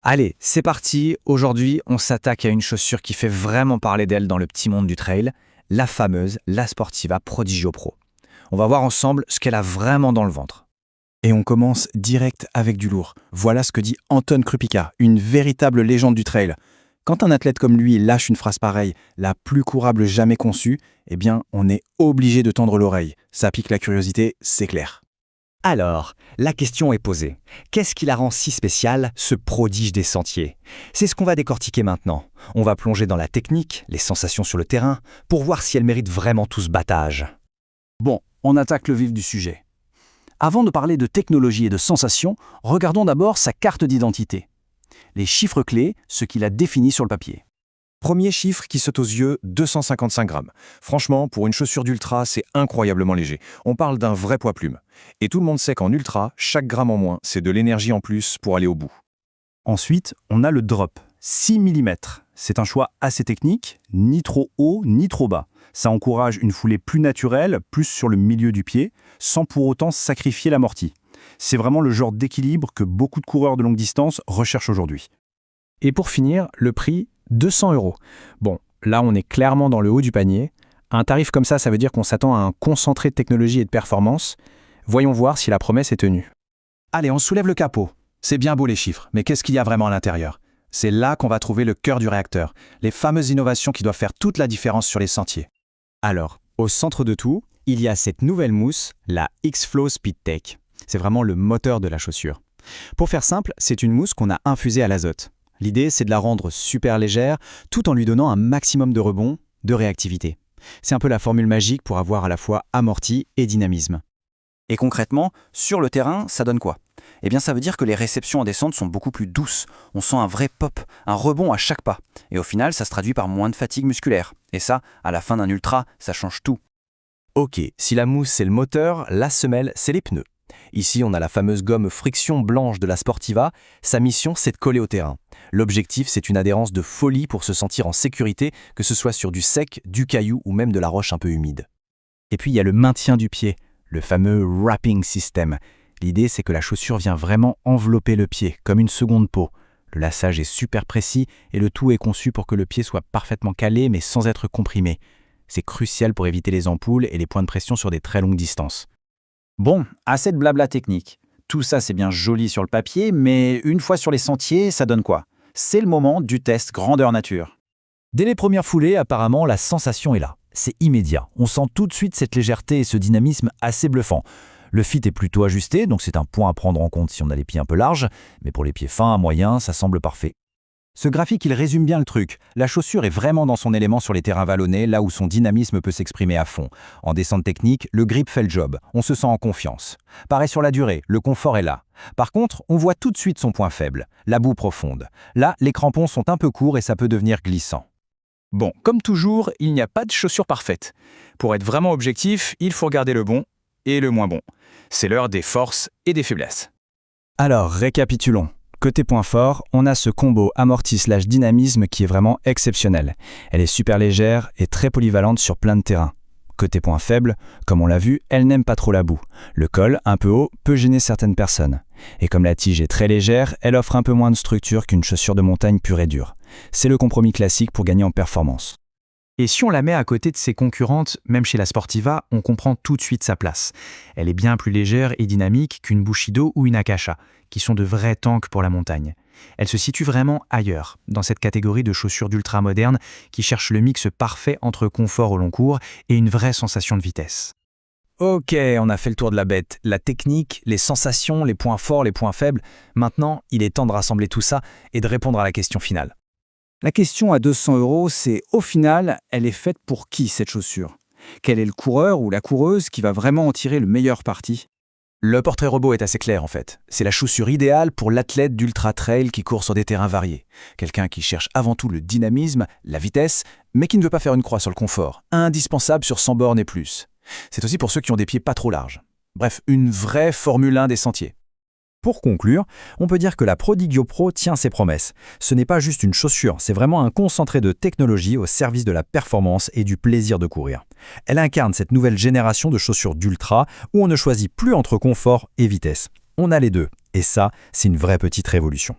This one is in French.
Allez, c'est parti. Aujourd'hui, on s'attaque à une chaussure qui fait vraiment parler d'elle dans le petit monde du trail, la fameuse La Sportiva Prodigio Pro. On va voir ensemble ce qu'elle a vraiment dans le ventre. Et on commence direct avec du lourd. Voilà ce que dit Anton Krupika, une véritable légende du trail. Quand un athlète comme lui lâche une phrase pareille, la plus courable jamais conçue, eh bien, on est obligé de tendre l'oreille. Ça pique la curiosité, c'est clair. Alors, la question est posée. Qu'est-ce qui la rend si spéciale, ce prodige des sentiers? C'est ce qu'on va décortiquer maintenant. On va plonger dans la technique, les sensations sur le terrain, pour voir si elle mérite vraiment tout ce battage. Bon, on attaque le vif du sujet. Avant de parler de technologie et de sensations, regardons d'abord sa carte d'identité. Les chiffres clés, ce qui la définit sur le papier. Premier chiffre qui saute aux yeux, 255 grammes. Franchement, pour une chaussure d'ultra, c'est incroyablement léger. On parle d'un vrai poids plume. Et tout le monde sait qu'en ultra, chaque gramme en moins, c'est de l'énergie en plus pour aller au bout. Ensuite, on a le drop, 6 mm. C'est un choix assez technique, ni trop haut ni trop bas. Ça encourage une foulée plus naturelle, plus sur le milieu du pied, sans pour autant sacrifier l'amorti. C'est vraiment le genre d'équilibre que beaucoup de coureurs de longue distance recherchent aujourd'hui. Et pour finir, le prix, 200 €. Bon, là on est clairement dans le haut du panier. Un tarif comme ça veut dire qu'on s'attend à un concentré de technologie et de performance. Voyons voir si la promesse est tenue. Allez, on soulève le capot. C'est bien beau les chiffres, mais qu'est-ce qu'il y a vraiment à l'intérieur? C'est là qu'on va trouver le cœur du réacteur, les fameuses innovations qui doivent faire toute la différence sur les sentiers. Alors, au centre de tout, il y a cette nouvelle mousse, la X-Flow SpeedTech. C'est vraiment le moteur de la chaussure. Pour faire simple, c'est une mousse qu'on a infusée à l'azote. L'idée, c'est de la rendre super légère, tout en lui donnant un maximum de rebond, de réactivité. C'est un peu la formule magique pour avoir à la fois amorti et dynamisme. Et concrètement, sur le terrain, ça donne quoi? Eh bien, ça veut dire que les réceptions en descente sont beaucoup plus douces. On sent un vrai pop, un rebond à chaque pas. Et au final, ça se traduit par moins de fatigue musculaire. Et ça, à la fin d'un ultra, ça change tout. Ok, si la mousse c'est le moteur, la semelle c'est les pneus. Ici, on a la fameuse gomme friction blanche de la Sportiva. Sa mission, c'est de coller au terrain. L'objectif, c'est une adhérence de folie pour se sentir en sécurité, que ce soit sur du sec, du caillou ou même de la roche un peu humide. Et puis il y a le maintien du pied, le fameux wrapping system. L'idée, c'est que la chaussure vient vraiment envelopper le pied, comme une seconde peau. Le laçage est super précis et le tout est conçu pour que le pied soit parfaitement calé mais sans être comprimé. C'est crucial pour éviter les ampoules et les points de pression sur des très longues distances. Bon, assez de blabla technique. Tout ça, c'est bien joli sur le papier, mais une fois sur les sentiers, ça donne quoi? C'est le moment du test grandeur nature. Dès les premières foulées, apparemment, la sensation est là. C'est immédiat. On sent tout de suite cette légèreté et ce dynamisme assez bluffant. Le fit est plutôt ajusté, donc c'est un point à prendre en compte si on a les pieds un peu larges, mais pour les pieds fins, moyens, ça semble parfait. Ce graphique, il résume bien le truc. La chaussure est vraiment dans son élément sur les terrains vallonnés, là où son dynamisme peut s'exprimer à fond. En descente technique, le grip fait le job. On se sent en confiance. Pareil sur la durée, le confort est là. Par contre, on voit tout de suite son point faible, la boue profonde. Là, les crampons sont un peu courts et ça peut devenir glissant. Bon, comme toujours, il n'y a pas de chaussure parfaite. Pour être vraiment objectif, il faut regarder le bon et le moins bon. C'est l'heure des forces et des faiblesses. Alors, récapitulons. Côté point fort, on a ce combo amorti/dynamisme qui est vraiment exceptionnel. Elle est super légère et très polyvalente sur plein de terrains. Côté point faible, comme on l'a vu, elle n'aime pas trop la boue. Le col, un peu haut, peut gêner certaines personnes. Et comme la tige est très légère, elle offre un peu moins de structure qu'une chaussure de montagne pure et dure. C'est le compromis classique pour gagner en performance. Et si on la met à côté de ses concurrentes, même chez la Sportiva, on comprend tout de suite sa place. Elle est bien plus légère et dynamique qu'une Bushido ou une Akasha, qui sont de vrais tanks pour la montagne. Elle se situe vraiment ailleurs, dans cette catégorie de chaussures d'ultra modernes qui cherchent le mix parfait entre confort au long cours et une vraie sensation de vitesse. Ok, on a fait le tour de la bête. La technique, les sensations, les points forts, les points faibles. Maintenant, il est temps de rassembler tout ça et de répondre à la question finale. La question à 200 €, c'est au final, elle est faite pour qui cette chaussure? Quel est le coureur ou la coureuse qui va vraiment en tirer le meilleur parti? Le portrait robot est assez clair en fait. C'est la chaussure idéale pour l'athlète d'ultra trail qui court sur des terrains variés. Quelqu'un qui cherche avant tout le dynamisme, la vitesse, mais qui ne veut pas faire une croix sur le confort. Indispensable sur 100 bornes et plus. C'est aussi pour ceux qui ont des pieds pas trop larges. Bref, une vraie Formule 1 des sentiers. Pour conclure, on peut dire que la Prodigio Pro tient ses promesses. Ce n'est pas juste une chaussure, c'est vraiment un concentré de technologie au service de la performance et du plaisir de courir. Elle incarne cette nouvelle génération de chaussures d'ultra où on ne choisit plus entre confort et vitesse. On a les deux, et ça, c'est une vraie petite révolution.